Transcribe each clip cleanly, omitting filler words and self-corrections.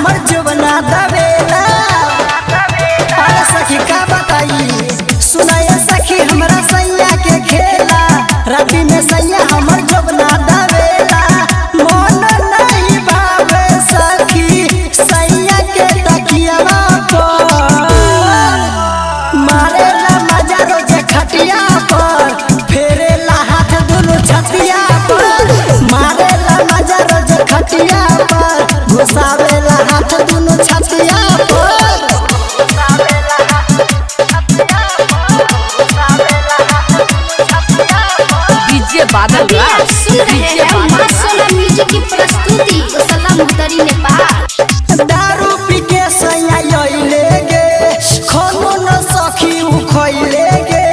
हमर जुबना दबेला। अरे सखी का बताई सुनाए सखी हमरा सैया के खेला। राती में सैया हमर जुबना दबेला। मन नहीं भावे सखी सैया के तकियावा पर। मारेला मजा रोज खटिया पर। फेरेला हाथ दुनु छतिया पर। मारेला मजा रोज खटिया पर। घुसावेला हाथ दुनु छतिया पर। डीजे बादल आप सुन रहे हैं मां सोना म्यूजिक की प्रस्तुति सलाम मुदरी नेपाल। दारू पी के सैया आइले गे खानो न सखी उ खइले गे।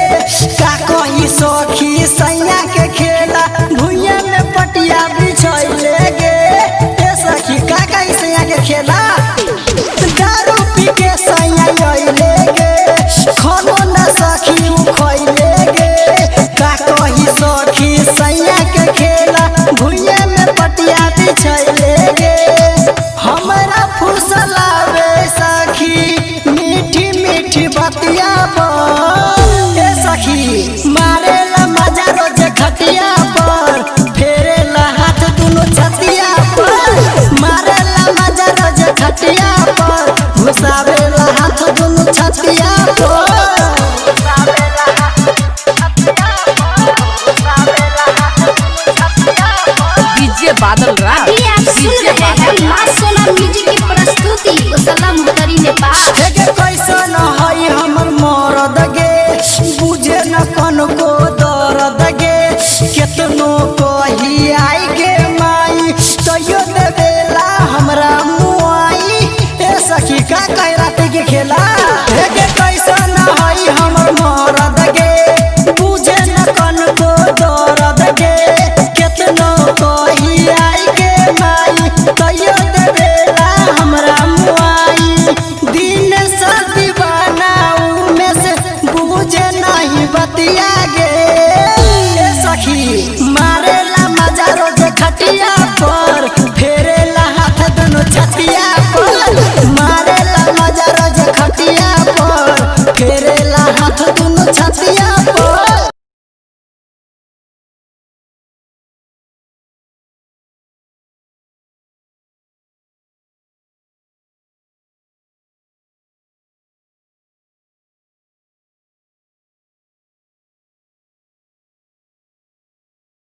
का कही सखी सैया के खेला भुइया में पटिया बिछैले गे। ए सखी का कही सैया के खेला। दारू पी के सैया आइले गे खानो न सखी उ खइले गे। का कही सखी सैया के खेला भुइया में पटिया बिछैले गे। हमरा फुसलावे सखी मीठी मीठी बतिया पर। ए सखी मारेला मजा रोज खटिया पर। फेरेला हाथ दुनु छतिया पर। मारेला मजा रोज खटिया पर। घुसावेला हाथ दुनु छतिया पर। डीजे बादल अभी आप सुन रहे हैं मां सोना म्यूजिक